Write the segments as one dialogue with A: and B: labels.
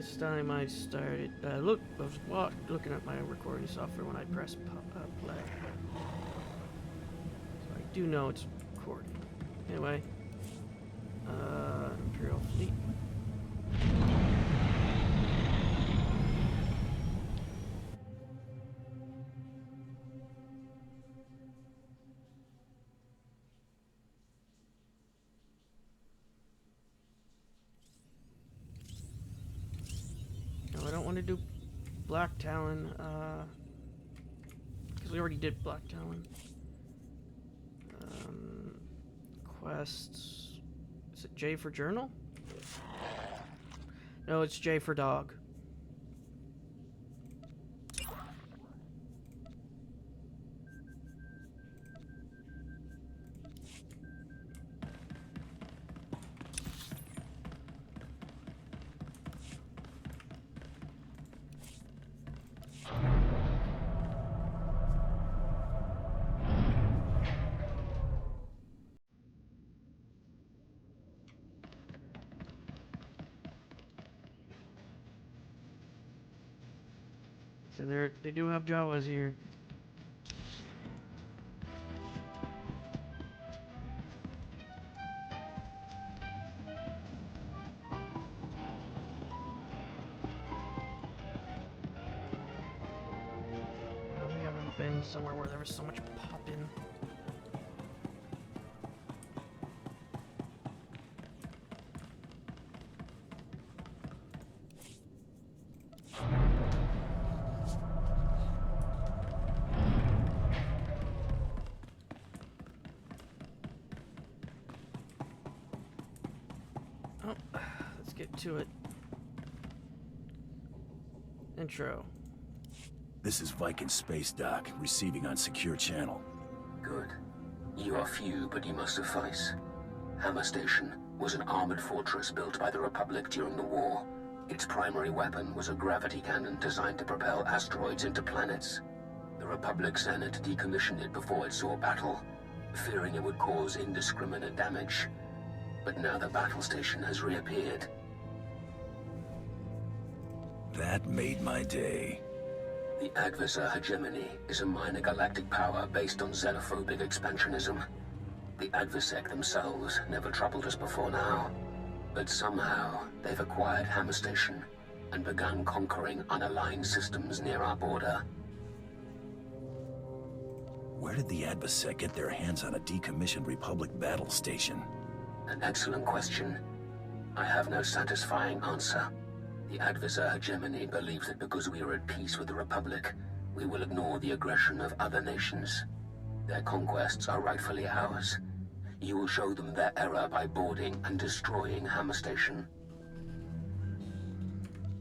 A: last time I started, I was looking at my recording software when I pressed play. So I do know it's recording. Anyway, Imperial Fleet. No, I don't want to do Black Talon, because we already did Black Talon. Quests. Is it J for journal? No, it's J for dog. So they do have Jawas here. We haven't been somewhere where there was so much popping. Oh, let's get to it. Intro.
B: This is Viking Space Dock, receiving on secure channel.
C: Good. You are few, but you must suffice. Hammer Station was an armored fortress built by the Republic during the war. Its primary weapon was a gravity cannon designed to propel asteroids into planets. The Republic Senate decommissioned it before it saw battle, fearing it would cause indiscriminate damage. But now the battle station has reappeared.
B: That made my day.
C: The Adversar hegemony is a minor galactic power based on xenophobic expansionism. The Adversec themselves never troubled us before now. But somehow, they've acquired Hammer Station and begun conquering unaligned systems near our border.
B: Where did the Adversec get their hands on a decommissioned Republic battle station?
C: An excellent question. I have no satisfying answer. The Adversar hegemony believes that because we are at peace with the Republic, we will ignore the aggression of other nations. Their conquests are rightfully ours. You will show them their error by boarding and destroying Hammer Station.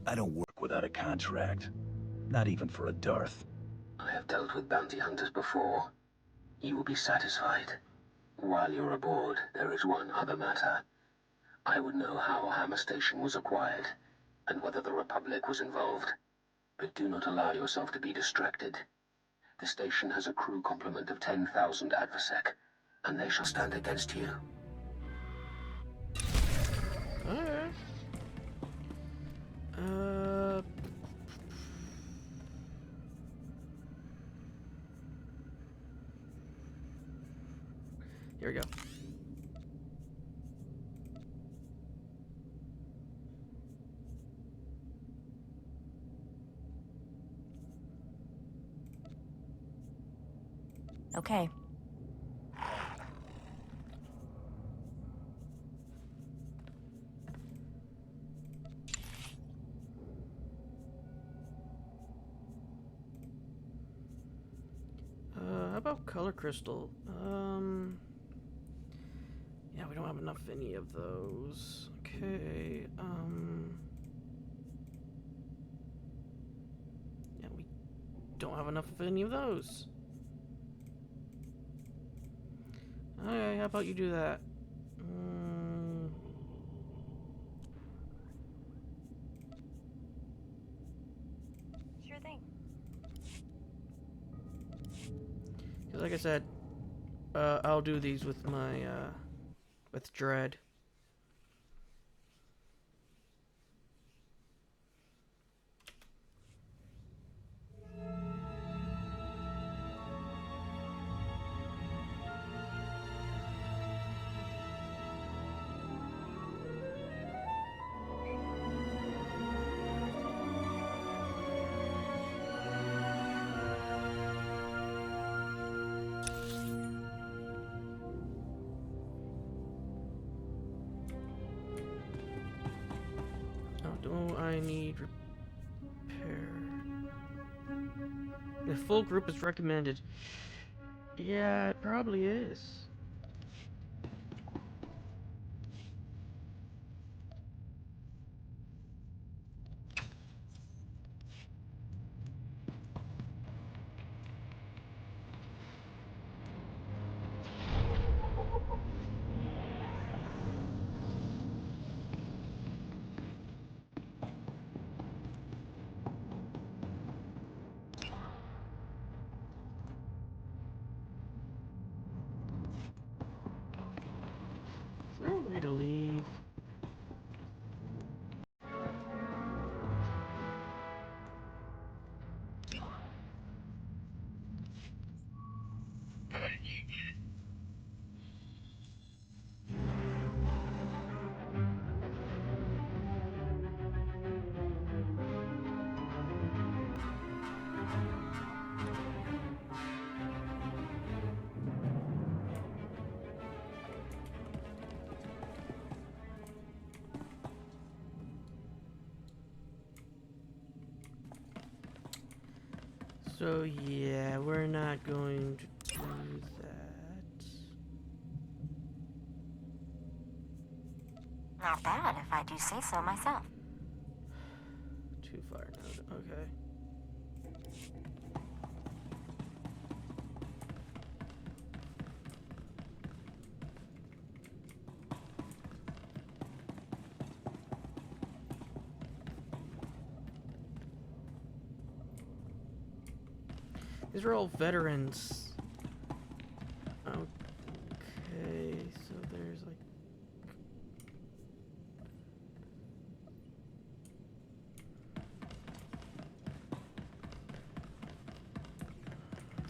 B: I don't work without a contract. Not even for a Darth.
C: I have dealt with bounty hunters before. You will be satisfied. While you're aboard, there is one other matter. I would know how Hammer Station was acquired, and whether the Republic was involved. But do not allow yourself to be distracted. The station has a crew complement of 10,000 Adversec, and they shall stand against you.
A: Alright. Here we go.
D: Okay.
A: How about color crystal? Yeah, we don't have enough of any of those. Okay, yeah, we don't have enough of any of those. Okay, how about you do that?
D: Sure thing.
A: Because like I said, I'll do these with my, with Dread. I need repair. The full group is recommended. Yeah, it probably is. Is there a way to leave? So yeah, we're not going to do that.
D: Not bad, if I do say so myself.
A: Too far now. Okay. These are all veterans. Okay, so there's like...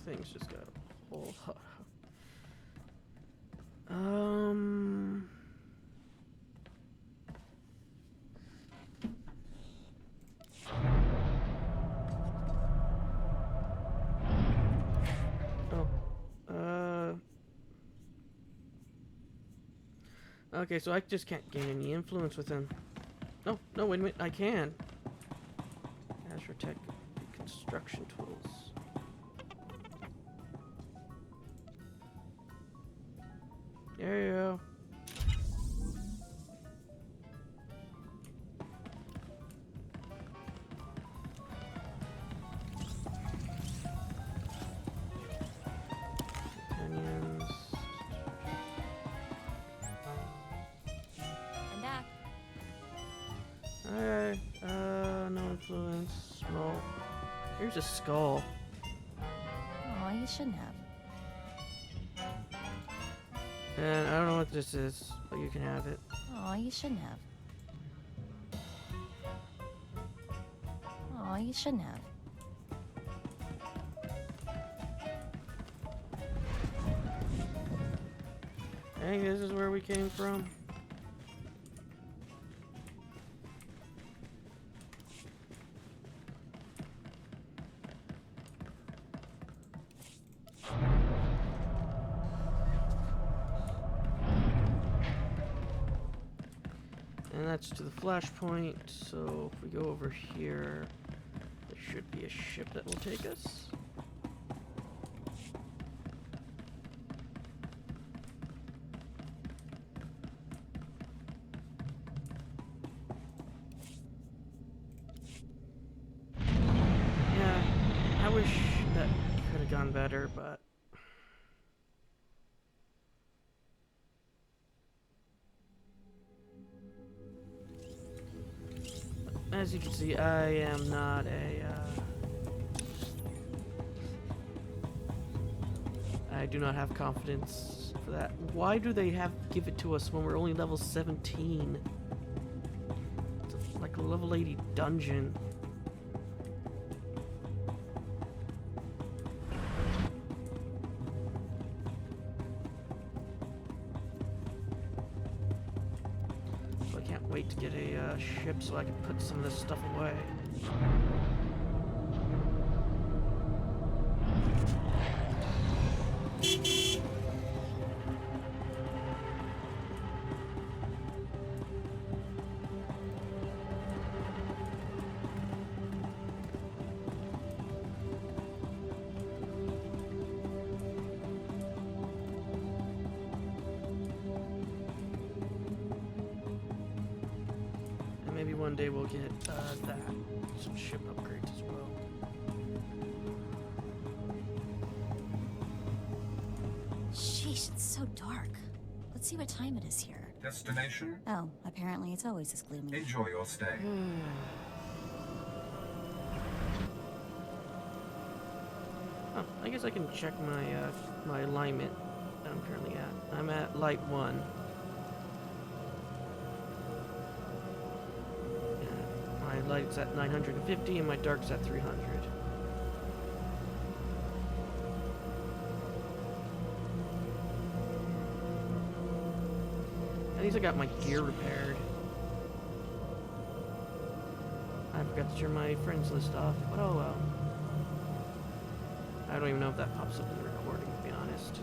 A: Things just got a whole lot. Okay, so I just can't gain any influence with him. No, no, wait a minute, I can. Azure Tech construction tools. There you go. Companions.
D: I'm back.
A: Alright, no influence. Small. Here's a skull.
D: Oh, you shouldn't have.
A: And I don't know what this is, but you can have it.
D: Oh, you shouldn't have. Oh, you shouldn't have.
A: I think this is where we came from. And that's to the flashpoint, so if we go over here, there should be a ship that will take us. Yeah, I wish that could have gone better, but... As you can see, I am not a, I do not have confidence for that. Why do they give it to us when we're only level 17? It's like a level 80 dungeon. So I can't wait to get a ship so I can put some of this stuff away. one day we'll get that. Some ship upgrades as well.
D: Sheesh, it's so dark. Let's see what time it is here.
E: Destination?
D: Oh, apparently it's always this gloomy.
E: Enjoy your stay.
A: Oh, I guess I can check my alignment that I'm currently at. I'm at light 1. My light's at 950 and my dark's at 300. At least I got my gear repaired. I forgot to turn my friends list off, but oh well. I don't even know if that pops up in the recording, to be honest.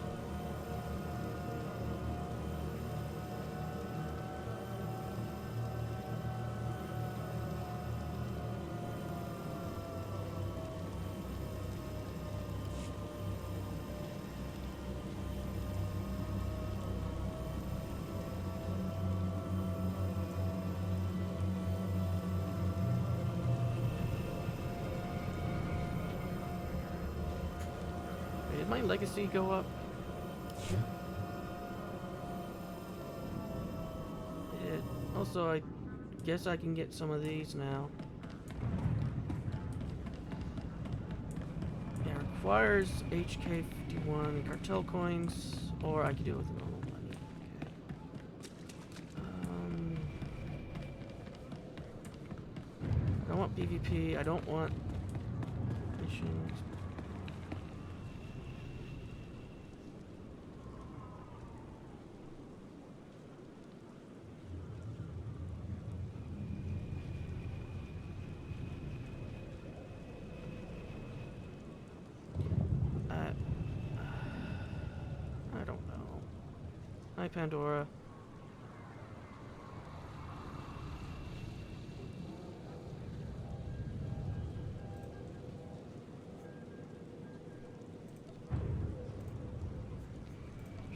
A: Did my legacy go up? It, also, I guess I can get some of these now. Yeah, it requires HK51 cartel coins, or I could do it with normal money. Okay. I don't want PvP. I don't want missions. I don't know. Hi, Pandora.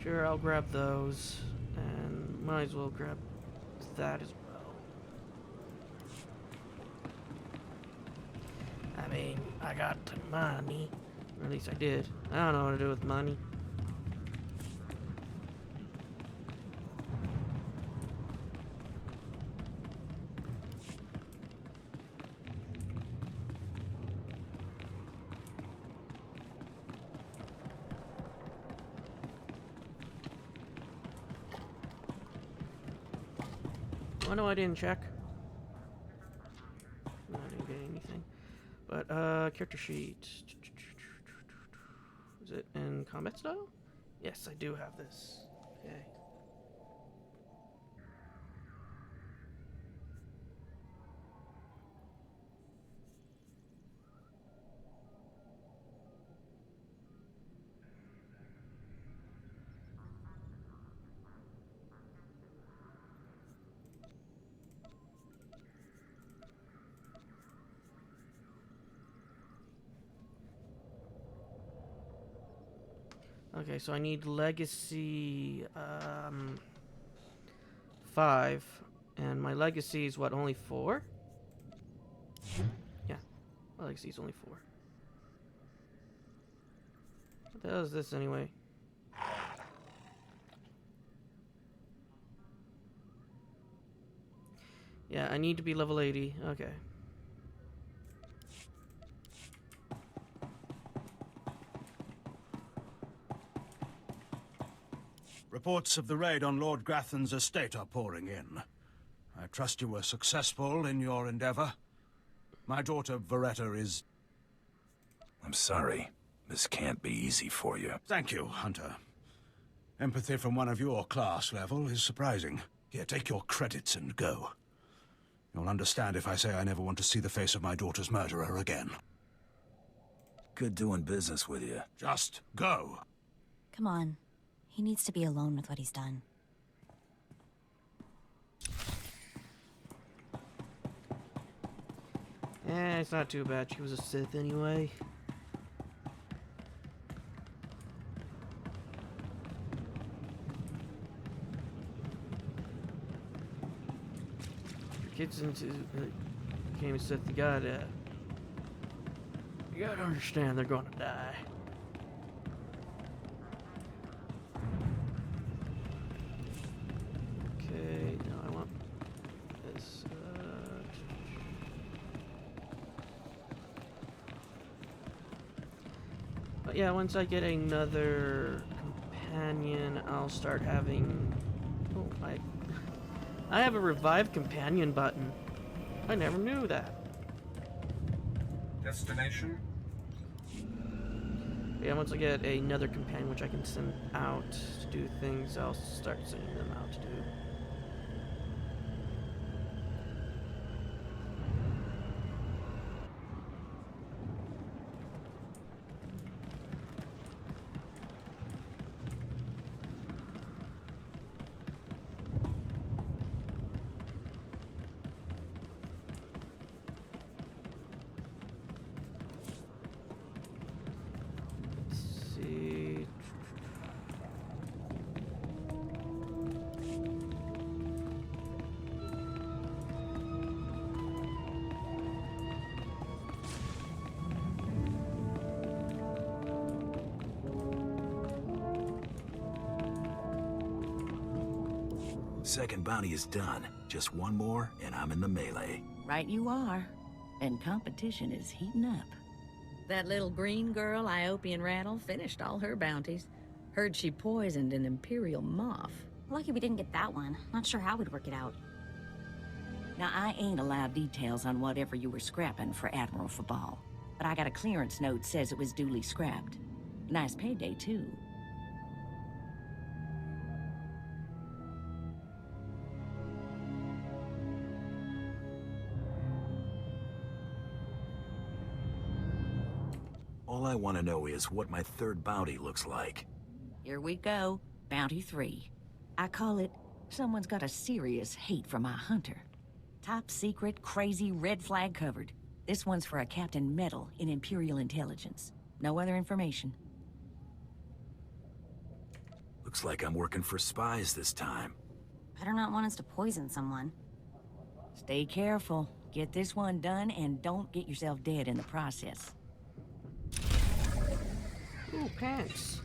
A: Sure, I'll grab those, and might as well grab that as well. I mean, I got the money. Or at least I did. I don't know what to do with money. Oh no, I didn't check. No, I didn't get anything. But, character sheet. Is it in combat style? Yes, I do have this. Okay. Okay, so I need legacy 5, and my legacy is what, only 4? Yeah, my legacy is only 4. What the hell is this anyway? Yeah, I need to be level 80. Okay.
F: Reports of the raid on Lord Grathan's estate are pouring in. I trust you were successful in your endeavor. My daughter, Veretta, is...
B: I'm sorry. This can't be easy for you.
F: Thank you, Hunter. Empathy from one of your class level is surprising. Here, take your credits and go. You'll understand if I say I never want to see the face of my daughter's murderer again.
B: Good doing business with you.
F: Just go.
D: Come on. He needs to be alone with what he's done.
A: Eh, it's not too bad. She was a Sith anyway. gets into the game, said you gotta understand they're gonna die. Okay, now I want this. But yeah, once I get another companion, I'll start having. Oh, I have a revive companion button. I never knew that.
E: Destination?
A: Yeah, once I get another companion which I can send out to do things, I'll start sending them out to do. See.
B: Second bounty is done. Just one more, and I'm in the melee.
G: Right you are. And competition is heating up. That little green girl, Iopian Rattle, finished all her bounties. Heard she poisoned an Imperial moth.
D: Lucky we didn't get that one. Not sure how we'd work it out.
G: Now, I ain't allowed details on whatever you were scrapping for Admiral Fabal, but I got a clearance note says it was duly scrapped. Nice payday, too.
B: All I want to know is what my third bounty looks like.
G: Here we go. Bounty 3. I call it, someone's got a serious hate for my hunter. Top secret, crazy, red flag covered. This one's for a Captain Metal in Imperial Intelligence. No other information.
B: Looks like I'm working for spies this time.
D: Better not want us to poison someone.
G: Stay careful. Get this one done and don't get yourself dead in the process.
A: Ooh, pants.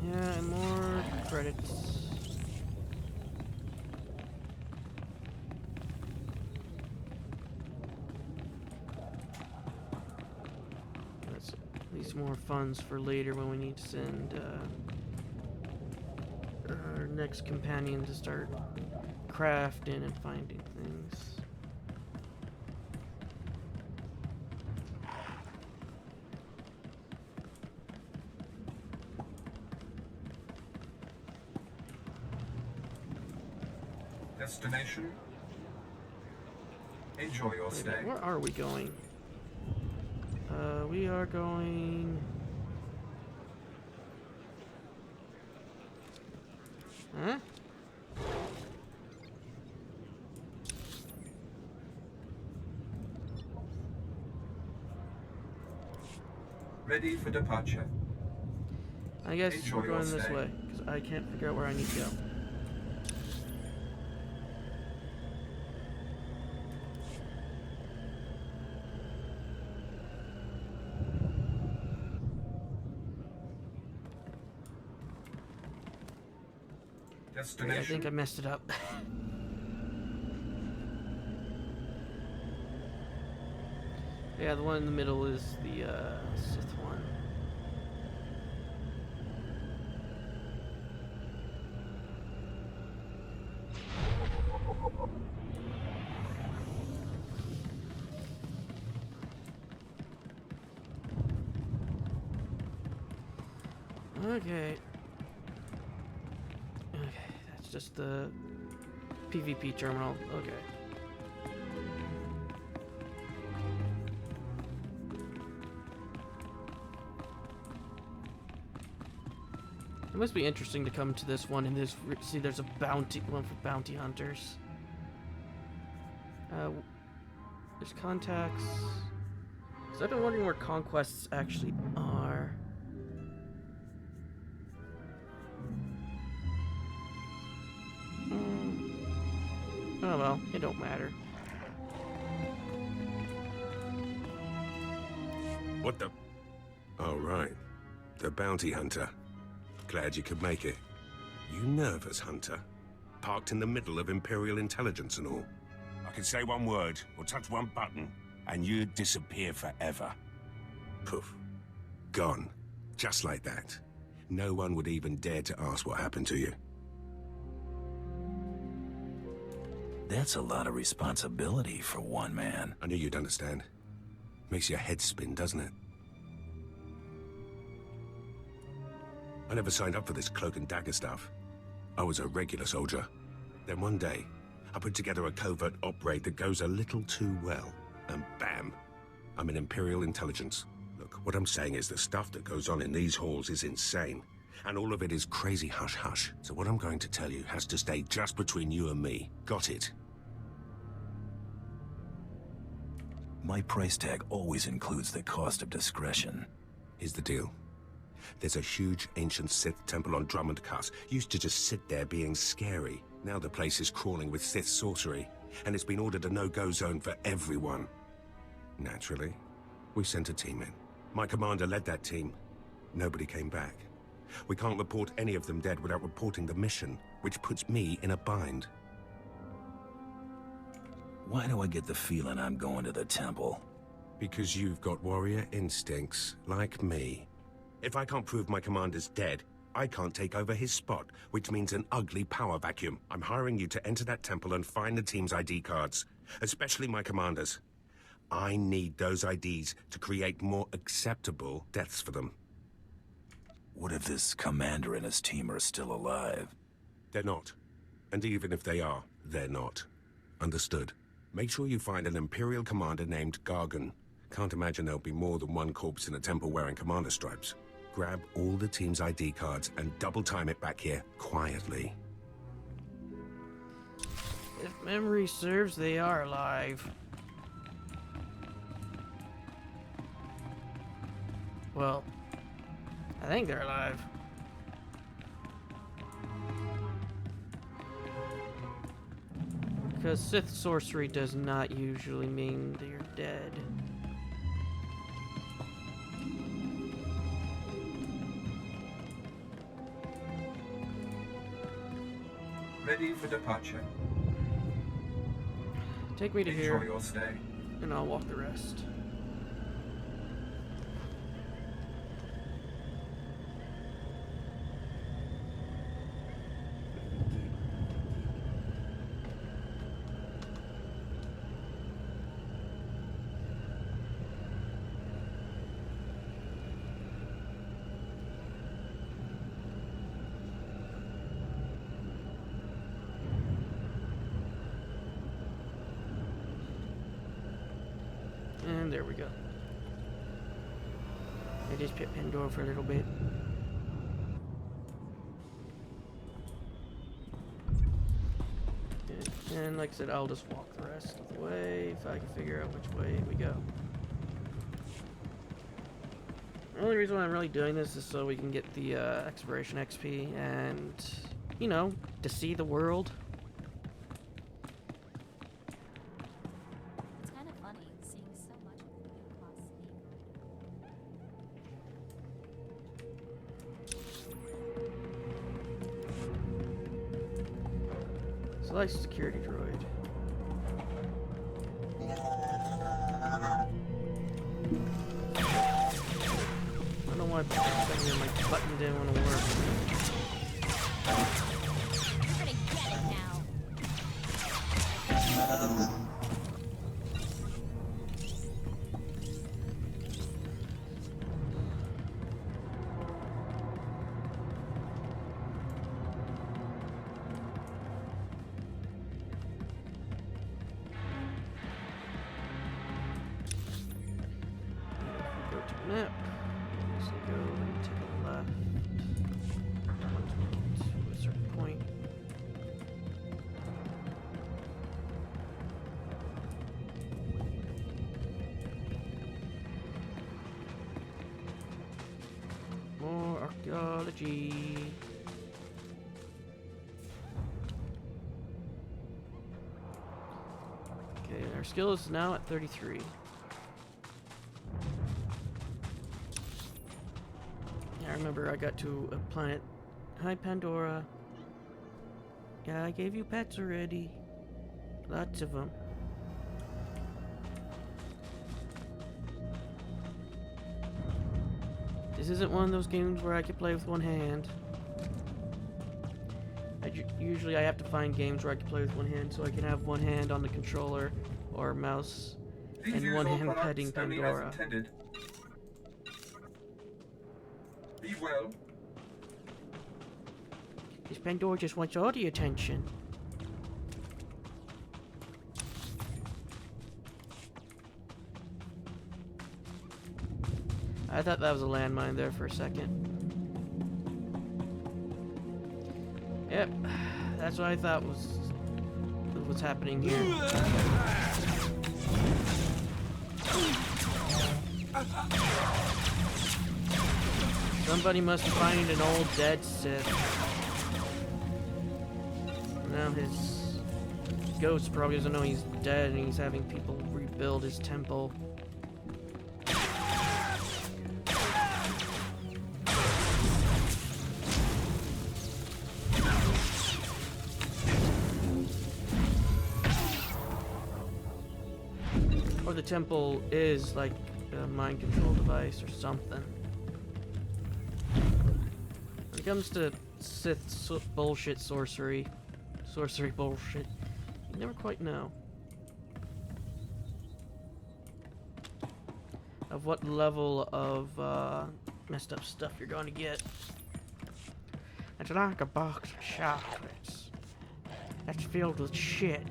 A: Yeah, and more credits. That's at least more funds for later when we need to send our next companion to start crafting and finding things.
E: Destination? Enjoy your
A: Wait,
E: stay.
A: where are we going? We are going... Huh?
E: Ready for departure.
A: I guess
E: Enjoy
A: we're
E: your
A: going this
E: stay.
A: way, because I can't figure out where I need to go. I
E: Destination?
A: think I messed it up. Yeah, the one in the middle is the Sith one. Okay. Okay, that's just the PvP terminal. Okay. It must be interesting to come to this one and see there's a bounty one for bounty hunters. There's contacts. So I've been wondering where conquests actually are. Oh well, it don't matter.
H: What the? Oh, right. The bounty hunter. Glad you could make it. You nervous, Hunter? Parked in the middle of Imperial intelligence and all.
I: I could say one word or touch one button, and you'd disappear forever.
H: Poof. Gone. Just like that. No one would even dare to ask what happened to you.
B: That's a lot of responsibility for one man.
H: I knew you'd understand. Makes your head spin, doesn't it? I never signed up for this cloak and dagger stuff. I was a regular soldier. Then one day, I put together a covert op raid that goes a little too well. And bam, I'm in Imperial intelligence. Look, what I'm saying is the stuff that goes on in these halls is insane. And all of it is crazy hush-hush. So what I'm going to tell you has to stay just between you and me. Got it?
B: My price tag always includes the cost of discretion.
H: Here's the deal. There's a huge ancient Sith temple on Drummond Cuss. Used to just sit there being scary. Now the place is crawling with Sith sorcery. And it's been ordered a no-go zone for everyone. Naturally, we sent a team in. My commander led that team. Nobody came back. We can't report any of them dead without reporting the mission, which puts me in a bind.
B: Why do I get the feeling I'm going to the temple?
H: Because you've got warrior instincts, like me. If I can't prove my commander's dead, I can't take over his spot, which means an ugly power vacuum. I'm hiring you to enter that temple and find the team's ID cards, especially my commander's. I need those IDs to create more acceptable deaths for them.
B: What if this commander and his team are still alive?
H: They're not. And even if they are, they're not. Understood? Make sure you find an Imperial commander named Gargan. Can't imagine there'll be more than one corpse in a temple wearing commander stripes. Grab all the team's ID cards and double time it back here, quietly.
A: If memory serves, they are alive. Well, I think they're alive. Because Sith sorcery does not usually mean that you're dead.
E: Ready for departure.
A: Take me to
E: Enjoy
A: here,
E: your stay.
A: and I'll walk the rest. And there we go. I just pit Pandora for a little bit. And like I said, I'll just walk the rest of the way if I can figure out which way we go. The only reason why I'm really doing this is so we can get the exploration XP and, you know, to see the world.
D: It's kind of funny seeing so much of the new costs being
A: Select security droid. I don't know why my button didn't want to work.
D: You're gonna get it now.
A: Go to map. So go to the left. To a certain point. More archaeology. Our skill is now at 33. I remember I got to a planet. Hi, Pandora. Yeah, I gave you pets already. Lots of them. This isn't one of those games where I can play with one hand. Usually I have to find games where I can play with one hand so I can have one hand on the controller or mouse and one hand petting Pandora.
E: Be well.
A: This Pandora just wants all the attention. I thought that was a landmine there for a second. Yep, that's what I thought was what's happening here. Somebody must find an old dead Sith. Now his ghost probably doesn't know he's dead and he's having people rebuild his temple. Or the temple is like a mind control device or something. When it comes to Sith bullshit sorcery bullshit, you never quite know of what level of messed up stuff you're going to get. It's like a box of chocolates that's filled with shit.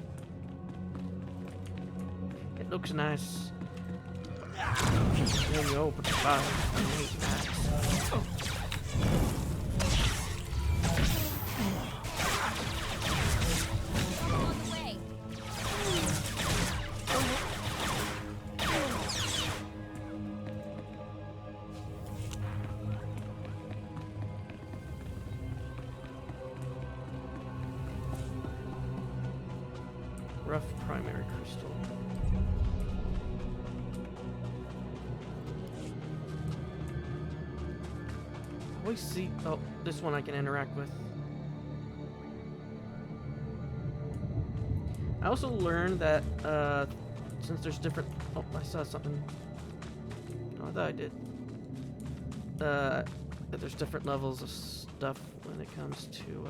A: It looks nice when you open the box. It ain't nice. Rough primary crystal. Always see. Oh, this one I can interact with. I also learned that since there's different. Oh, I saw something. Oh, I thought I did. That there's different levels of stuff when it comes to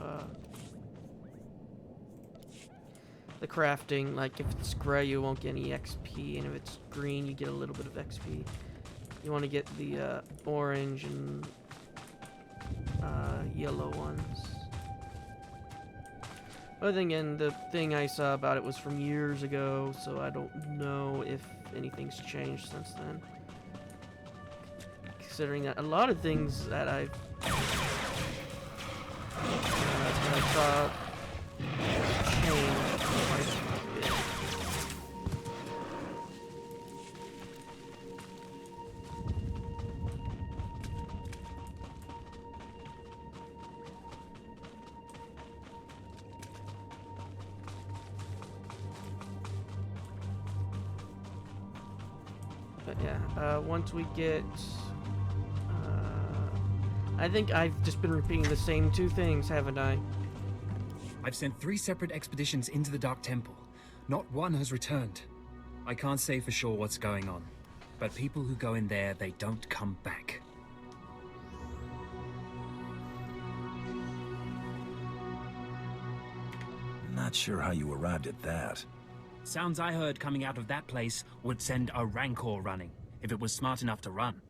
A: the crafting. Like if it's gray, you won't get any XP, and if it's green, you get a little bit of XP. You want to get the orange and yellow ones. But then again, the thing I saw about it was from years ago, so I don't know if anything's changed since then. Considering that a lot of things that I saw changed quite a bit. But yeah, once we get... I think I've just been repeating the same two things, haven't I?
J: I've sent 3 separate expeditions into the Dark Temple. Not one has returned. I can't say for sure what's going on, but people who go in there, they don't come back.
B: Not sure how you arrived at that.
J: Sounds I heard coming out of that place would send a Rancor running, if it was smart enough to run.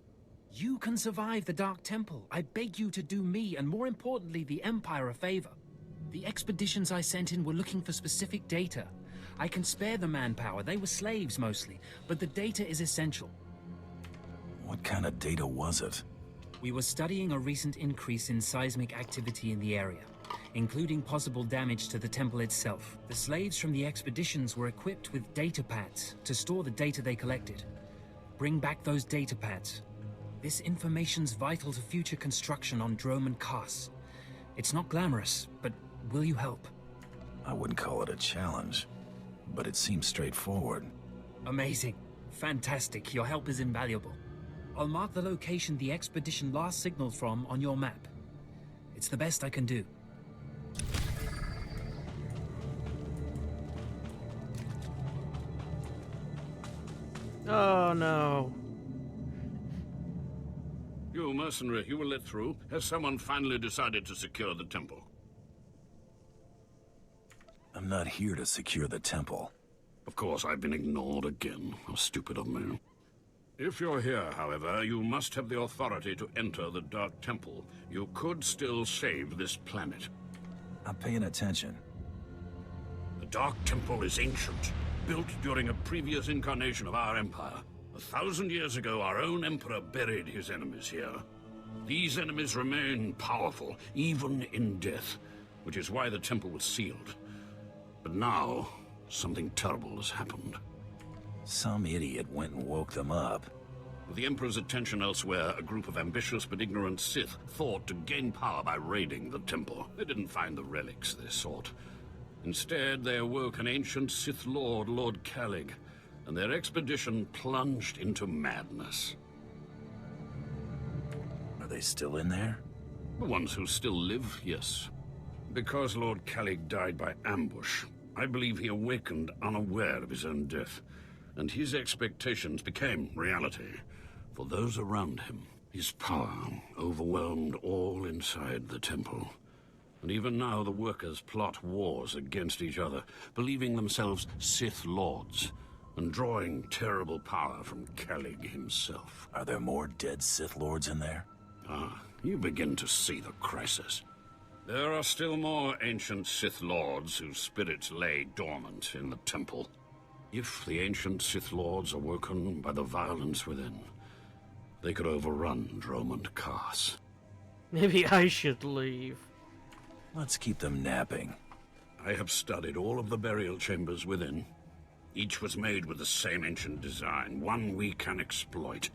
J: You can survive the Dark Temple. I beg you to do me, and more importantly, the Empire a favor. The expeditions I sent in were looking for specific data. I can spare the manpower, they were slaves mostly, but the data is essential.
B: What kind of data was it?
J: We were studying a recent increase in seismic activity in the area, including possible damage to the temple itself. The slaves from the expeditions were equipped with data pads to store the data they collected. Bring back those data pads. This information's vital to future construction on Dromund Kaas. It's not glamorous, but will you help?
B: I wouldn't call it a challenge, but it seems straightforward.
J: Amazing. Fantastic. Your help is invaluable. I'll mark the location the expedition last signaled from on your map. It's the best I can do.
A: Oh no.
K: You mercenary, you were let through. Has someone finally decided to secure the temple?
B: I'm not here to secure the temple.
K: Of course, I've been ignored again. How stupid of me. If you're here, however, you must have the authority to enter the Dark Temple. You could still save this planet.
B: I'm paying attention.
K: The Dark Temple is ancient, built during a previous incarnation of our empire. 1,000 years ago, our own emperor buried his enemies here. These enemies remain powerful, even in death, which is why the temple was sealed. But now, something terrible has happened.
B: Some idiot went and woke them up.
K: With the Emperor's attention elsewhere, a group of ambitious but ignorant Sith thought to gain power by raiding the temple. They didn't find the relics they sought. Instead, they awoke an ancient Sith Lord, Lord Calig, and their expedition plunged into madness.
B: Are they still in there?
K: The ones who still live, yes. Because Lord Calig died by ambush, I believe he awakened unaware of his own death, and his expectations became reality for those around him. His power overwhelmed all inside the temple. And even now the workers plot wars against each other, believing themselves Sith Lords, and drawing terrible power from Calig himself.
B: Are there more dead Sith Lords in there?
K: Ah, you begin to see the crisis. There are still more ancient Sith Lords whose spirits lay dormant in the temple. If the ancient Sith Lords are woken by the violence within, they could overrun Dromund Kaas.
A: Maybe I should leave.
B: Let's keep them napping.
K: I have studied all of the burial chambers within. Each was made with the same ancient design, one we can exploit.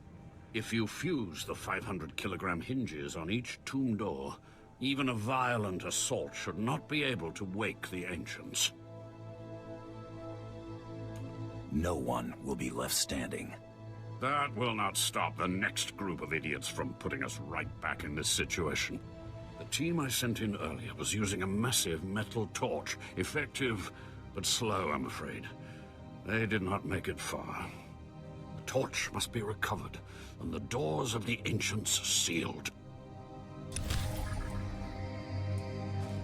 K: If you fuse the 500-kilogram hinges on each tomb door, even a violent assault should not be able to wake the ancients.
B: No one will be left standing.
K: That will not stop the next group of idiots from putting us right back in this situation. The team I sent in earlier was using a massive metal torch. Effective, but slow, I'm afraid. They did not make it far. The torch must be recovered, and the doors of the ancients sealed.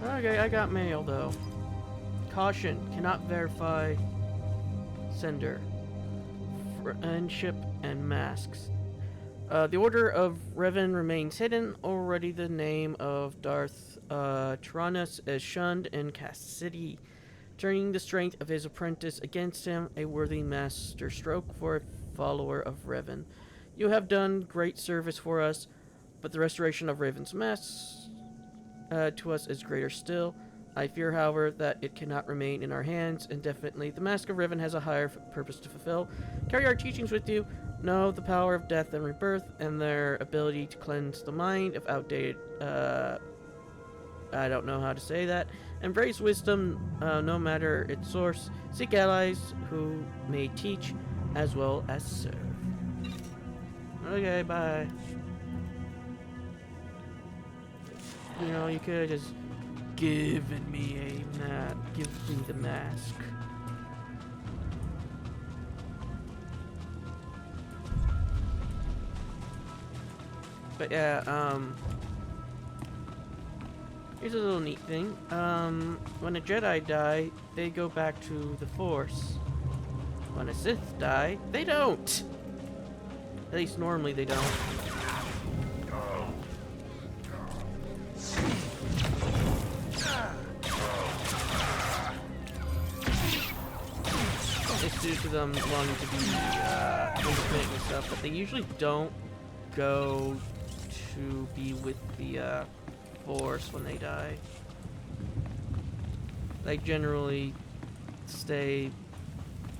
A: Okay, I got mail though. Caution, cannot verify sender. Friendship and masks. The Order of Revan remains hidden. Already the name of Darth Tyrannus is shunned in Cast City, turning the strength of his apprentice against him, a worthy master stroke for a follower of Revan. You have done great service for us, but the restoration of Revan's mask to us is greater still. I fear, however, that it cannot remain in our hands indefinitely. The Mask of Revan has a higher purpose to fulfill. Carry our teachings with you. Know the power of death and rebirth, and their ability to cleanse the mind of outdated, I don't know how to say that. Embrace wisdom, no matter its source. Seek allies who may teach as well as serve. Okay, bye. You know, you could have just given me give me the mask. But yeah, here's a little neat thing. When a Jedi die, they go back to the Force. When a Sith die, they don't. At least normally they don't. It's due to them wanting to be independent and stuff, but they usually don't go to be with the Force when they die. They generally stay,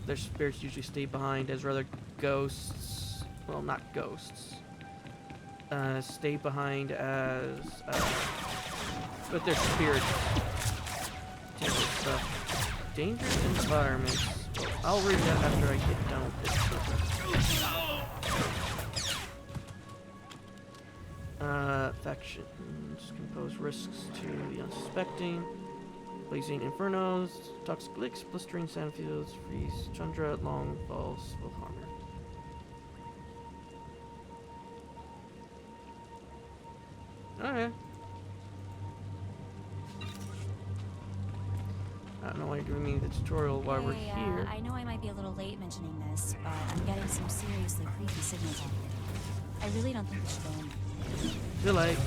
A: their spirits usually stay behind as rather ghosts, well, not ghosts, stay behind as, but their spirits. Stuff. Dangerous environments. I'll read that after I get done with this. Factions compose risks to the unsuspecting. Blazing infernos, toxic licks, blistering sandfields, freeze, tundra, long falls will harm her. Okay. I don't know why you're giving me the tutorial while we're here.
D: I know I might be a little late mentioning this, but I'm getting some seriously creepy signals out here. I really don't think we should go in.
A: Too late.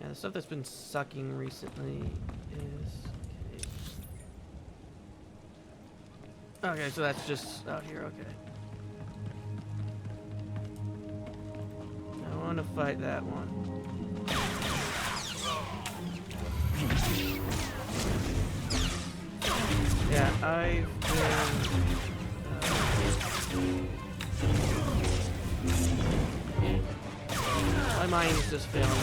A: Yeah, the stuff that's been sucking recently is... Okay, so that's just out here, okay. I want to fight that one. Yeah, I've been... my mind is just failing me.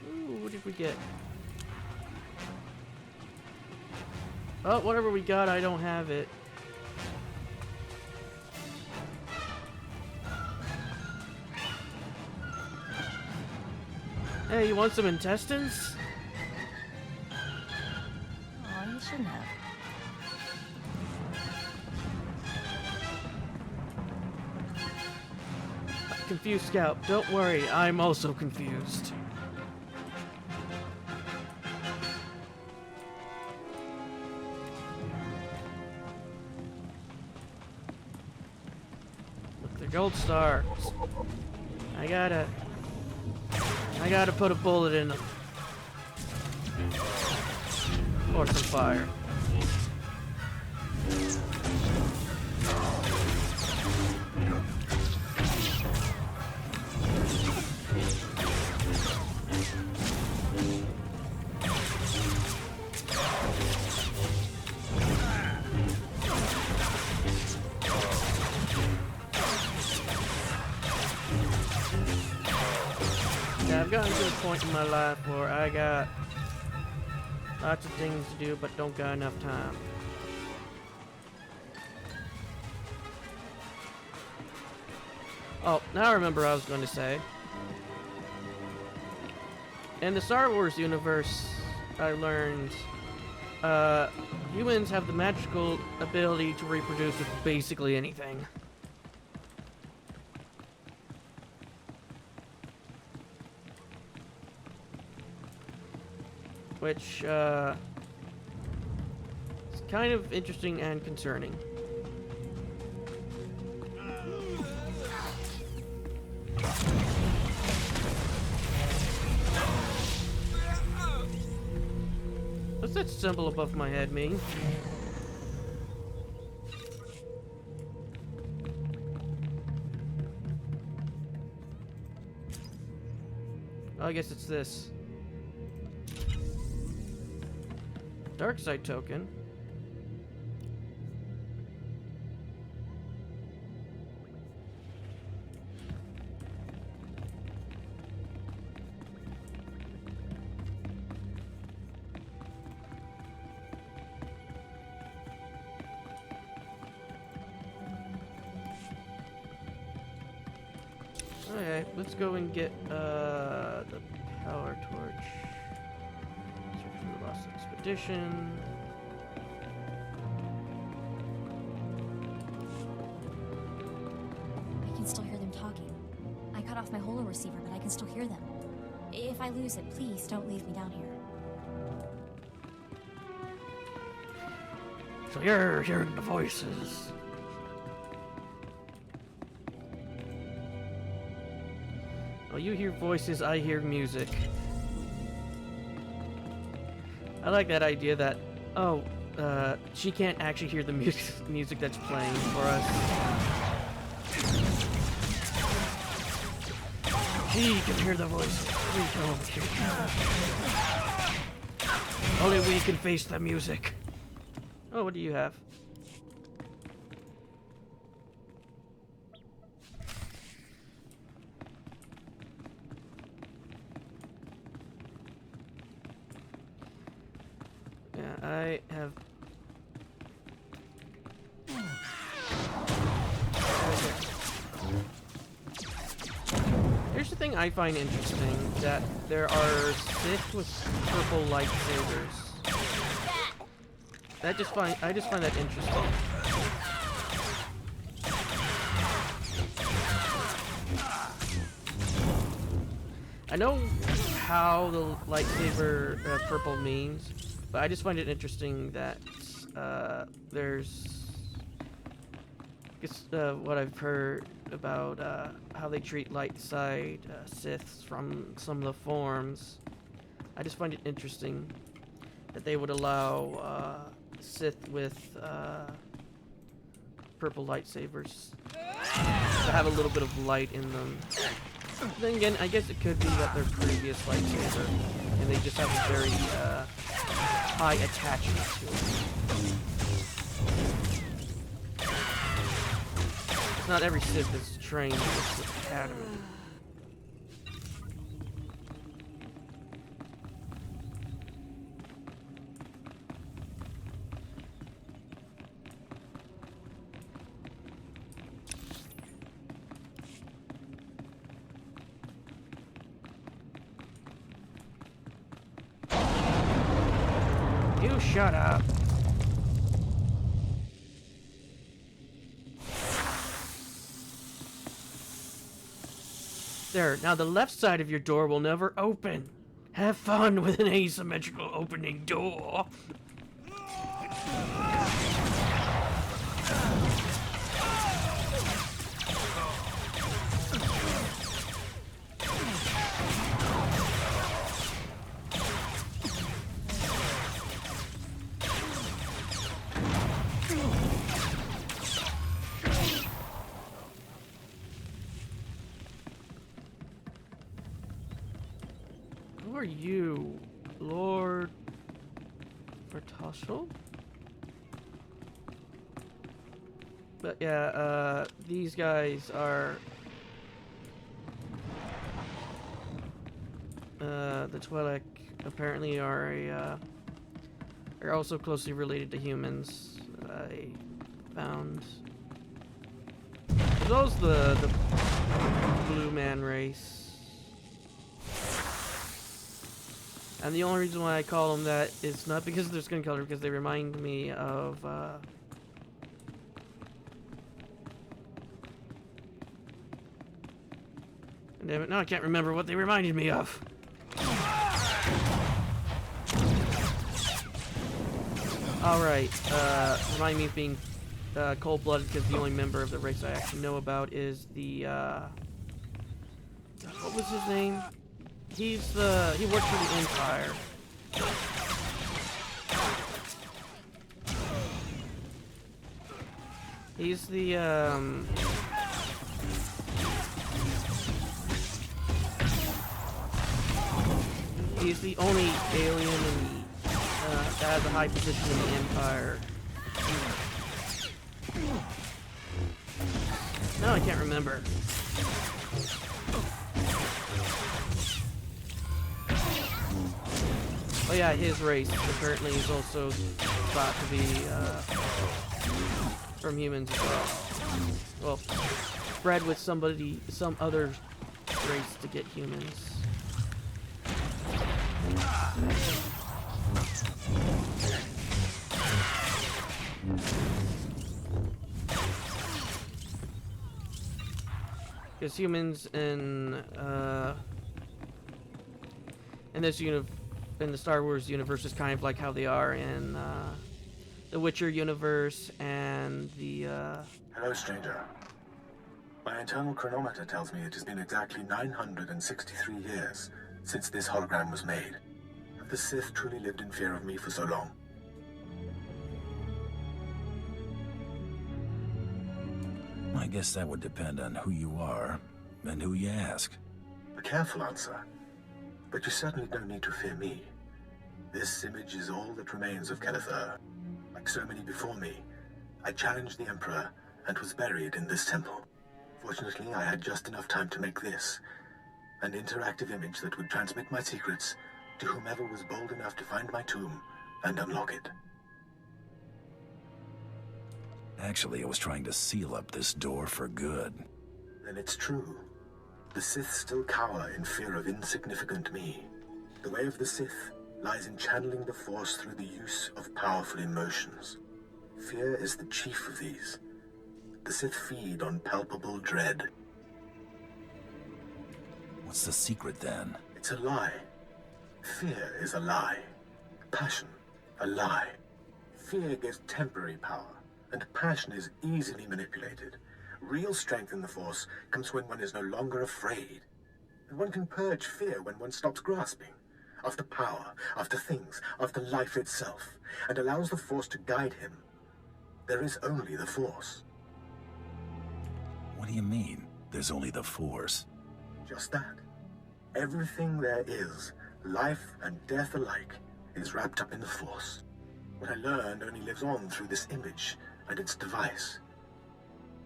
A: Ooh, what did we get? Oh, whatever we got, I don't have it. Hey, you want some intestines?
D: Oh, you shouldn't have.
A: Confused Scout, don't worry, I'm also confused. Look, they're gold stars. I gotta put a bullet in them. Or some fire. I've gotten to the point in my life where I got lots of things to do but don't got enough time. Oh, now I remember what I was going to say. In the Star Wars universe, I learned humans have the magical ability to reproduce with basically anything. Which, is kind of interesting and concerning. What's that symbol above my head mean? Oh, I guess it's this. Dark side token. Okay, let's go and get the power torch. Search for the lost expedition.
D: I can still hear them talking. I cut off my holo receiver, but I can still hear them. If I lose it, please don't leave me down here.
A: So you're hearing the voices. Well, you hear voices, I hear music. I like that idea that, oh, she can't actually hear the music that's playing for us. She can hear the voice. We don't hear it. Only we can face the music. Oh, what do you have? Yeah, I have... Here's the thing I find interesting, that there are Sith with purple lightsabers. I just find that interesting. I know how the lightsaber purple means, but I just find it interesting that there's what I've heard about how they treat light side Siths from some of the forms. I just find it interesting that they would allow Sith with purple lightsabers to have a little bit of light in them. Then again, I guess it could be that their previous lightsaber, and they just have a very high attachment to it. Not every Sith is trained in the Sith Academy. You shut up. There, now the left side of your door will never open. Have fun with an asymmetrical opening door. Who are you, Lord Vertoshel? But yeah, these guys are the Twi'lek apparently are also closely related to humans. I found as well as the Blue Man race. And the only reason why I call them that is not because of their skin color, because they remind me of, damn it, now I can't remember what they reminded me of. Alright, remind me of being cold-blooded, because the only member of the race I actually know about is the, what was his name? He worked for the Empire. He's the, he's the only alien that has a high position in the Empire. No, I can't remember. Oh yeah, his race apparently is also thought to be from humans as well. Well, bred with some other race to get humans. Because humans in this in the Star Wars universe is kind of like how they are in the Witcher universe and the
L: Hello, stranger. My internal chronometer tells me it has been exactly 963 years since this hologram was made. the Sith truly lived in fear of me for so long?
B: I guess that would depend on who you are and who you ask.
L: A careful answer. But you certainly don't need to fear me. This image is all that remains of Kelethur. Like so many before me, I challenged the Emperor and was buried in this temple. Fortunately, I had just enough time to make this, an interactive image that would transmit my secrets to whomever was bold enough to find my tomb and unlock it.
B: Actually, I was trying to seal up this door for good.
L: Then it's true. The Sith still cower in fear of insignificant me. The way of the Sith lies in channeling the Force through the use of powerful emotions. Fear is the chief of these. The Sith feed on palpable dread.
B: What's the secret then?
L: It's a lie. Fear is a lie. Passion, a lie. Fear gives temporary power, and passion is easily manipulated. Real strength in the Force comes when one is no longer afraid. And one can purge fear when one stops grasping after power, after things, after life itself, and allows the Force to guide him. There is only the Force.
B: What do you mean, there's only the Force?
L: Just that. Everything there is, life and death alike, is wrapped up in the Force. What I learned only lives on through this image and its device.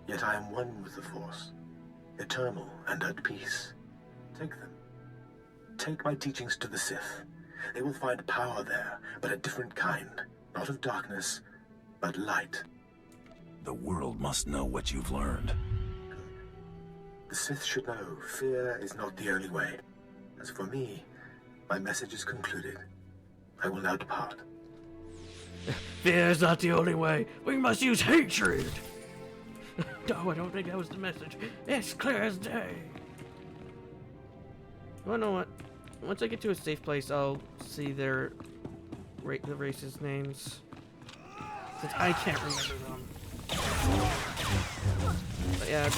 L: Yet I am one with the Force, eternal and at peace. Take them. Take my teachings to the Sith. They will find power there, but a different kind. Not of darkness, but light.
B: The world must know what you've learned.
L: Good. The Sith should know fear is not the only way. As for me, my message is concluded. I will now depart.
A: Fear is not the only way. We must use hatred. No, I don't think that was the message. It's clear as day. Well, know what? Once I get to a safe place, I'll see the races' names. Since I can't remember them. But yeah, I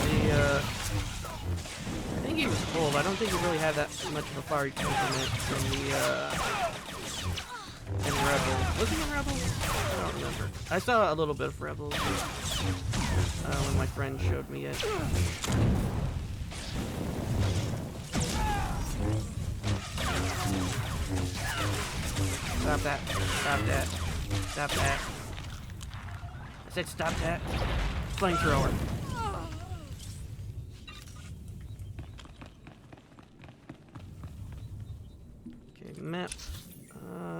A: think he was cold. I don't think he really had that much of a fiery temperament in Rebels. Was he in Rebels? I don't remember. I saw a little bit of Rebels when my friend showed me it. Stop that. Stop that. Stop that. I said stop that. Flamethrower. Okay, map.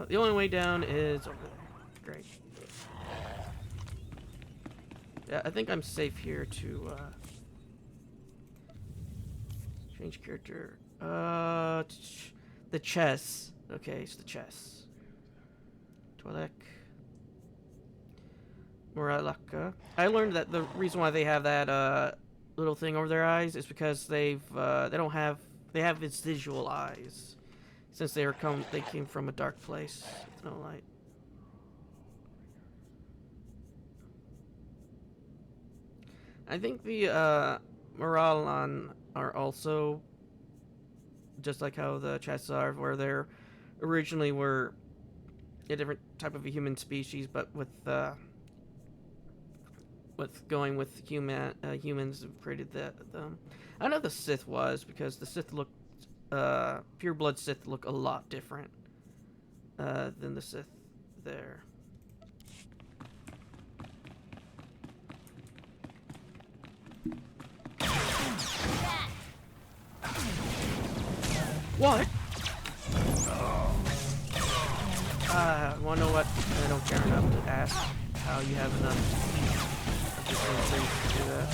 A: The only way down is over there. Great. Yeah, I think I'm safe here to change character. The chess. Okay, it's the chess. Twi'lek. Moralaka. I learned that the reason why they have that little thing over their eyes is because they have visual eyes. Since they came from a dark place with no light. I think the Moralan are also just like how the Chess are, where they're originally were a different type of a human species, but with going with humans have created them. I know the Sith was, because the Sith looked pure blood Sith look a lot different than the Sith there. What? Wanna know what? I don't care enough to ask how you have enough of the same thing to do that.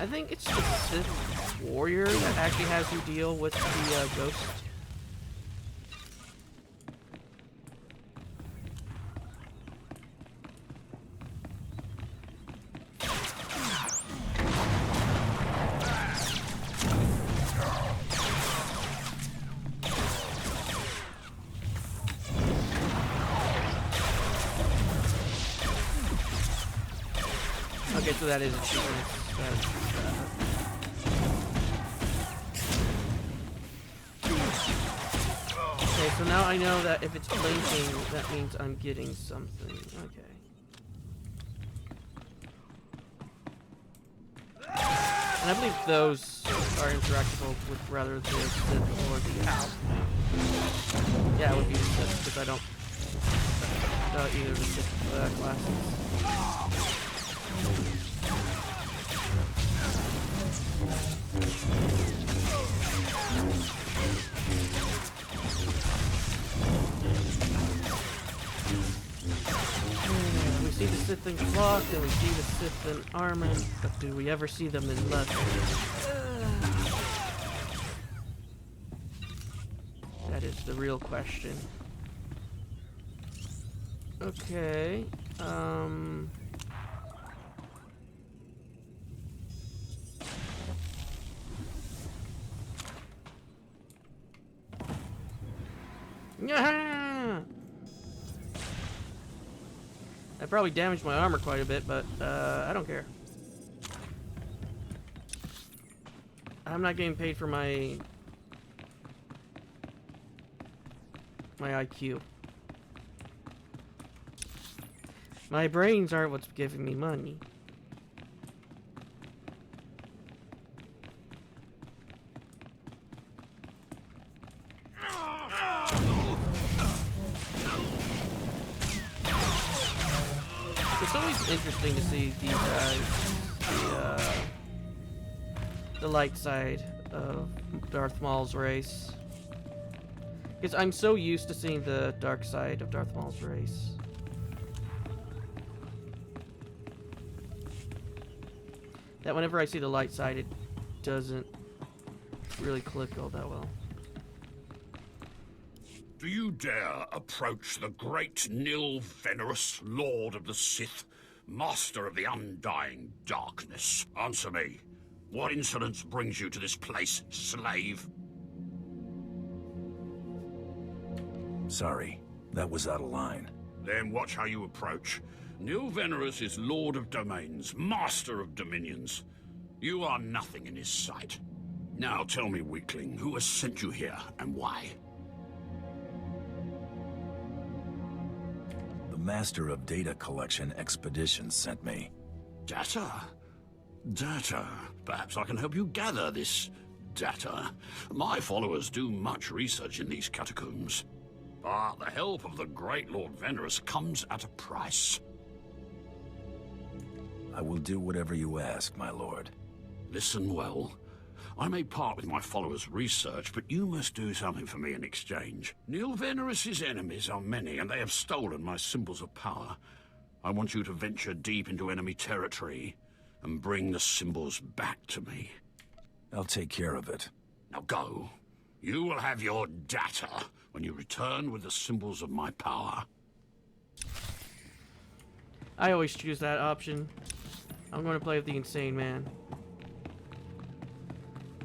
A: I think it's the Sith warrior that actually has you deal with the ghost. Okay, so that is achievement. Okay, so now I know that if it's blinking, that means I'm getting something. Okay. And I believe those are interactable with rather the Sith or the Owl. Yeah, it would be the Sith, because I don't either of the Sith classes. We see the Sith in cloth, and we see the Sith in armor, but do we ever see them in leather? That is the real question. Okay, yeah! I probably damaged my armor quite a bit, but I don't care. I'm not getting paid for my IQ. My brains aren't what's giving me money. It's always interesting to see these guys, the light side of Darth Maul's race. Because I'm so used to seeing the dark side of Darth Maul's race. That whenever I see the light side, it doesn't really click all that well.
K: Do you dare approach the great Nil Venerus, Lord of the Sith, Master of the Undying Darkness? Answer me. What insolence brings you to this place, slave?
B: Sorry, that was out of line.
K: Then watch how you approach. Nil Venerus is Lord of Domains, Master of Dominions. You are nothing in his sight. Now tell me, weakling, who has sent you here, and why?
B: The Master of Data Collection Expedition sent me.
K: Data? Data. Perhaps I can help you gather this data. My followers do much research in these catacombs. But the help of the great Lord Venerus comes at a price.
B: I will do whatever you ask, my lord.
K: Listen well. I may part with my followers' research, but you must do something for me in exchange. Nil Venerus's enemies are many, and they have stolen my symbols of power. I want you to venture deep into enemy territory and bring the symbols back to me.
B: I'll take care of it.
K: Now go. You will have your data when you return with the symbols of my power.
A: I always choose that option. I'm going to play with the insane man.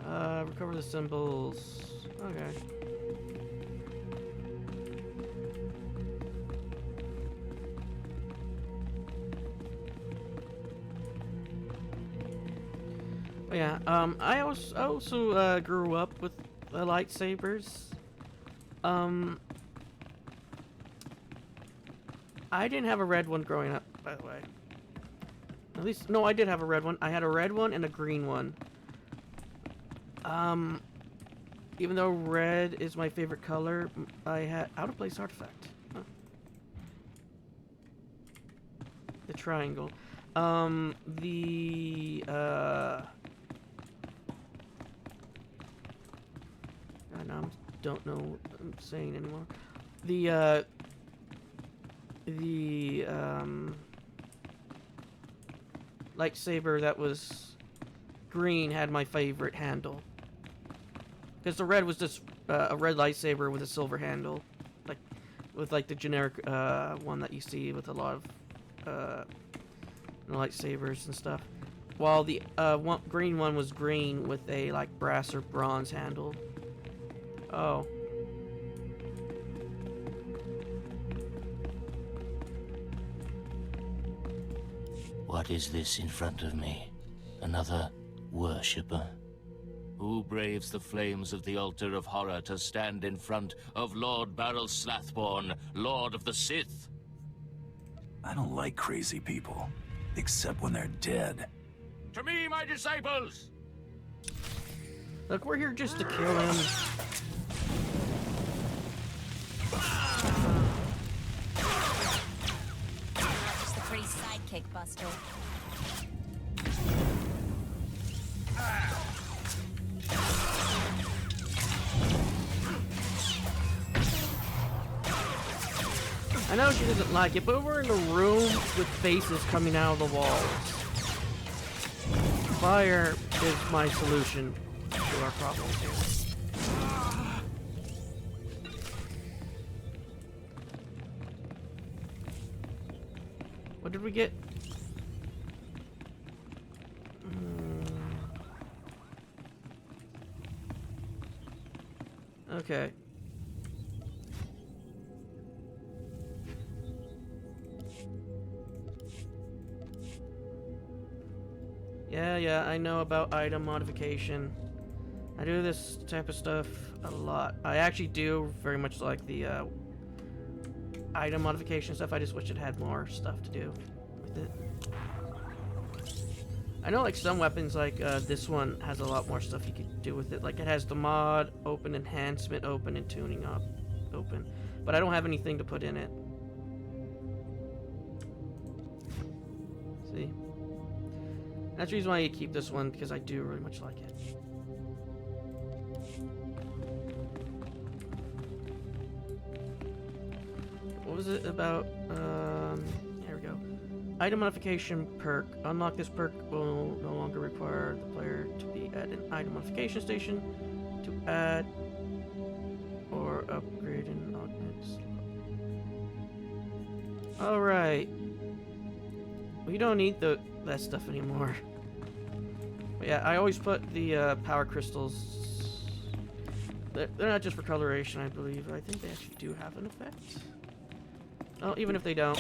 A: Recover the symbols. Okay. Oh, yeah, I also grew up with lightsabers. I didn't have a red one growing up, by the way. At least, no, I did have a red one. I had a red one and a green one. Even though red is my favorite color, I had Out of Place Artifact. Huh. The triangle. I don't know what I'm saying anymore. The lightsaber that was green had my favorite handle. Because the red was just a red lightsaber with a silver handle. With the generic one that you see with a lot of lightsabers and stuff. While the green one was green with a brass or bronze handle. Oh.
M: What is this in front of me? Another worshipper? Who braves the flames of the altar of horror to stand in front of Lord Baral Slathborn, Lord of the Sith?
B: I don't like crazy people, except when they're dead.
M: To me, my disciples!
A: Look, we're here just to kill him.
D: Just a pretty sidekick, Buster.
A: I know she doesn't like it, but we're in a room with faces coming out of the walls. Fire is my solution to our problems here. What did we get? Okay. Yeah, I know about item modification. I do this type of stuff a lot. I actually do very much like the item modification stuff. I just wish it had more stuff to do with it. I know like some weapons like this one has a lot more stuff you could do with it. Like it has the mod, open, enhancement, open, and tuning up, open. But I don't have anything to put in it. See? That's the reason why you keep this one, because I do really much like it. What was it about? Here we go. Item modification perk. Unlock this perk will no longer require the player to be at an item modification station to add or upgrade and augment. Alright. We don't need that stuff anymore. But yeah, I always put the power crystals. They're not just for coloration, I believe. I think they actually do have an effect. Oh, even if they don't.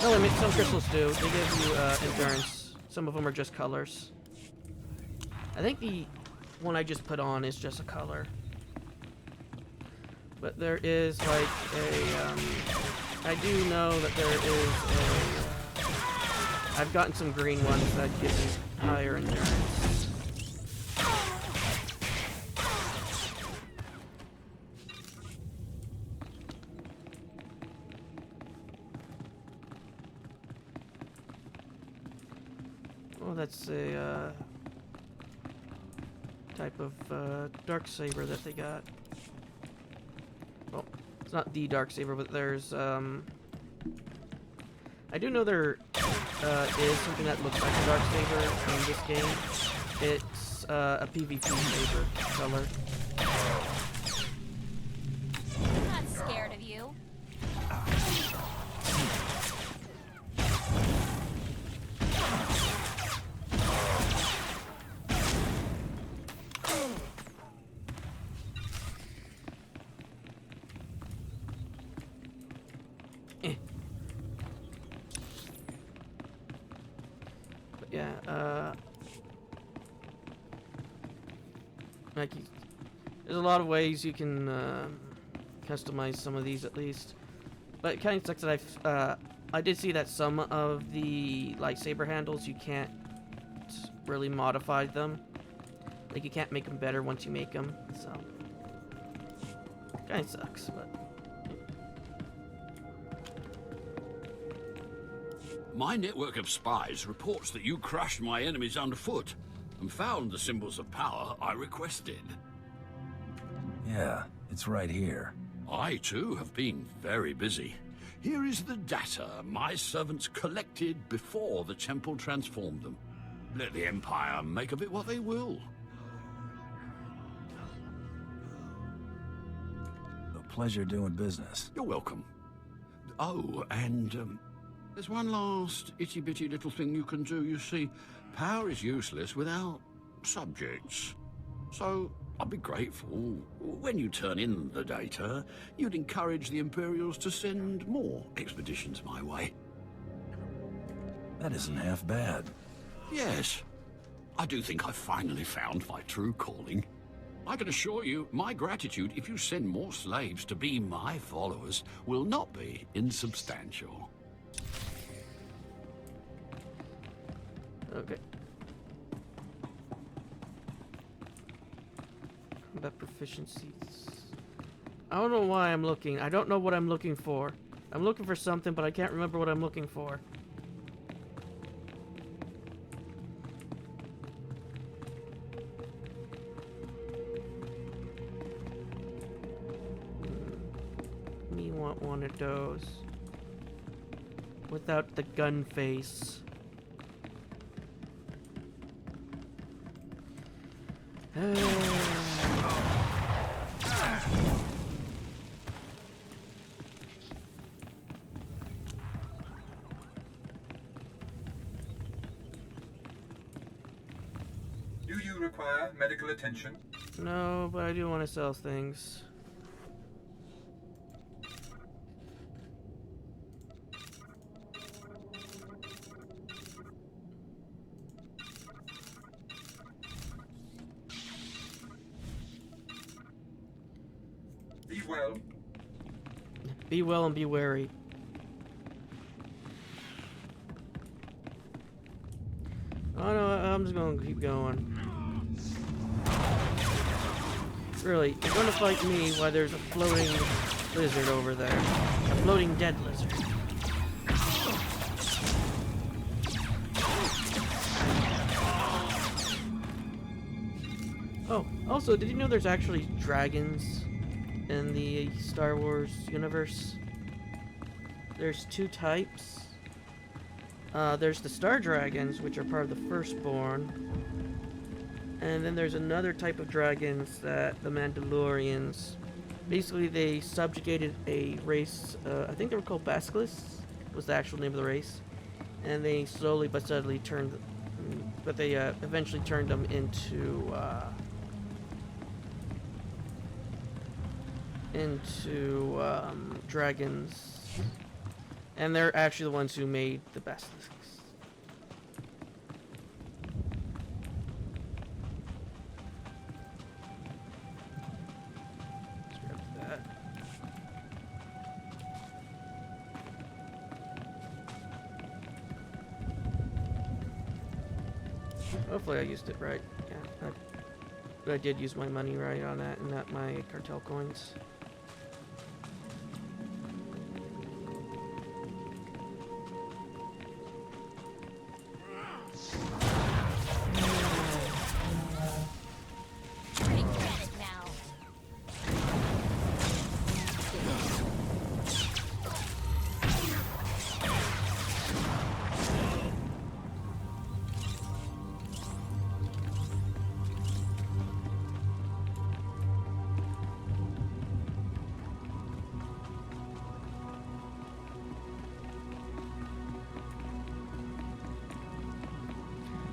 A: No, I mean, some crystals do. They give you endurance. Some of them are just colors. I think the one I just put on is just a color. But there is like a, I do know that there is a, I've gotten some green ones that give you higher endurance. Oh, that's a, type of dark saber that they got. Well, it's not the dark saber, but there's I do know there is something that looks like a dark saber in this game. It's a PvP saber color.
D: I'm not scared of you. Like, there's a lot of ways you can customize some of these at least, but it kind of sucks that I did see that some of the lightsaber handles you can't really modify them. Like you can't make them better once you make them, so kind of sucks. But
K: my network of spies reports that you crushed my enemies underfoot and found the symbols of power I requested.
B: Yeah, it's right here.
K: I, too, have been very busy. Here is the data my servants collected before the temple transformed them. Let the Empire make of it what they will.
B: A pleasure doing business.
K: You're welcome. Oh, and there's one last itty-bitty little thing you can do. You see, power is useless without subjects. So, I'd be grateful. When you turn in the data, you'd encourage the Imperials to send more expeditions my way.
B: That isn't half bad.
K: Yes. I do think I've finally found my true calling. I can assure you, my gratitude if you send more slaves to be my followers will not be insubstantial.
A: Okay. Combat proficiencies. I don't know why I'm looking. I don't know what I'm looking for. I'm looking for something, but I can't remember what I'm looking for. Me want one of those. Without the gun face.
E: Do you require medical attention?
A: No, but I do want to sell things.
E: Be well.
A: Be well and be wary. Oh no, I'm just gonna keep going. Really, you're gonna fight me while there's a floating lizard over there. A floating dead lizard. Oh, also, did you know there's actually dragons in the Star Wars universe? There's two types. There's the Star Dragons, which are part of the Firstborn. And then there's another type of dragons that the Mandalorians... Basically, they subjugated a race, I think they were called Basilisks, was the actual name of the race. And they slowly but steadily turned... But they eventually turned them into dragons. And they're actually the ones who made the Basilisks. Let's grab that. Hopefully I used it right. Yeah, I did use my money right on that and not my cartel coins.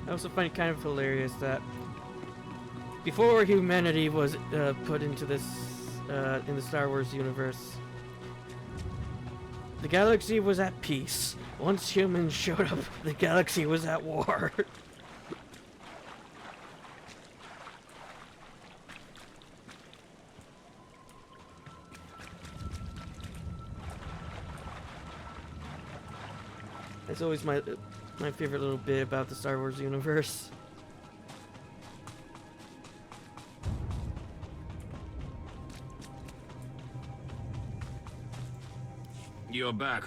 A: I also find it kind of hilarious that before humanity was put into this in the Star Wars universe, the galaxy was at peace. Once humans showed up, the galaxy was at war. That's always my favorite little bit about the Star Wars universe.
K: You're back.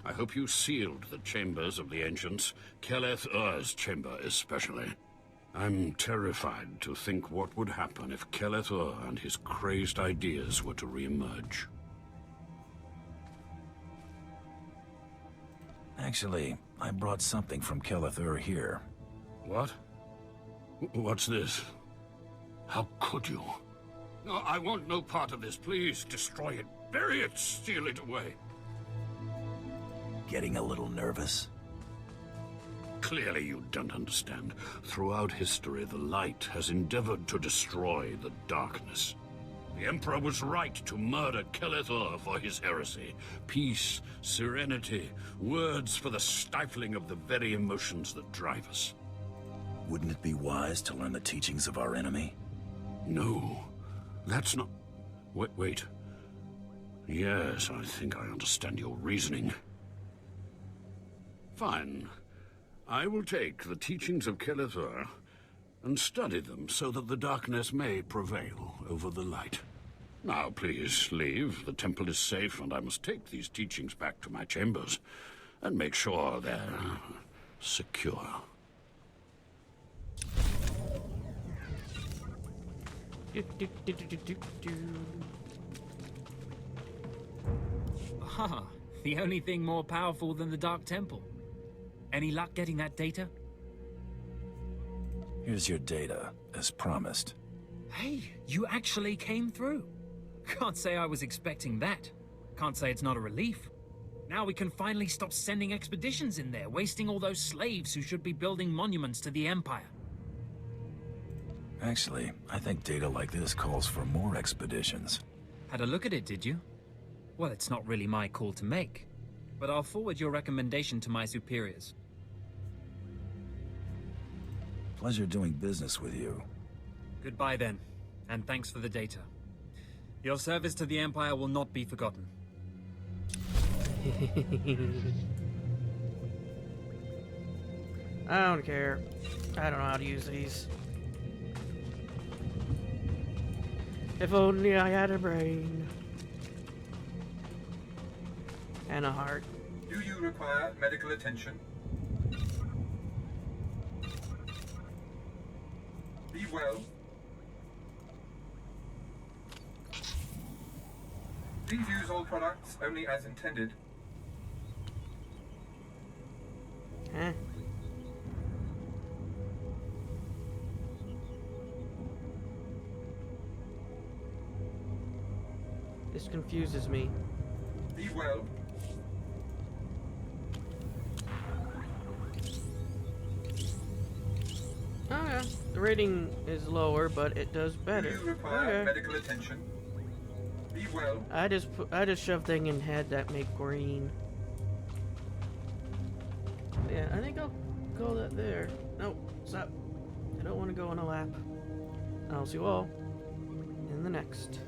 K: I hope you sealed the chambers of the ancients, Keleth Ur's chamber especially. I'm terrified to think what would happen if Keleth Ur and his crazed ideas were to re-emerge.
B: Actually, I brought something from Keleth Ur here.
K: What? What's this? How could you? No, I want no part of this. Please, destroy it. Bury it. Steal it away.
B: Getting a little nervous?
K: Clearly you don't understand. Throughout history, the light has endeavored to destroy the darkness. The Emperor was right to murder Kelethor for his heresy. Peace, serenity, words for the stifling of the very emotions that drive us.
B: Wouldn't it be wise to learn the teachings of our enemy?
K: No, that's not... Wait. Yes, I think I understand your reasoning. Fine. I will take the teachings of Kelethor and study them so that the darkness may prevail over the light. Now, please, leave. The temple is safe, and I must take these teachings back to my chambers and make sure they're secure.
J: Ah, the only thing more powerful than the Dark Temple. Any luck getting that data?
B: Here's your data, as promised.
J: Hey, you actually came through. Can't say I was expecting that. Can't say it's not a relief. Now we can finally stop sending expeditions in there, wasting all those slaves who should be building monuments to the Empire.
B: Actually, I think data like this calls for more expeditions.
J: Had a look at it, did you? Well, it's not really my call to make, but I'll forward your recommendation to my superiors.
B: Pleasure doing business with you.
J: Goodbye then, and thanks for the data. Your service to the Empire will not be forgotten.
A: I don't care. I don't know how to use these. If only I had a brain. And a heart.
E: Do you require medical attention? Be well. Please use all products only as intended.
A: Huh? This confuses me.
E: Be well.
A: Oh yeah, the rating is lower, but it does better.
E: Do you require medical attention? Be well.
A: I just shove thing in head that make green. Yeah, I think I'll call that there. No, stop. I don't want to go on a lap. I'll see you all in the next.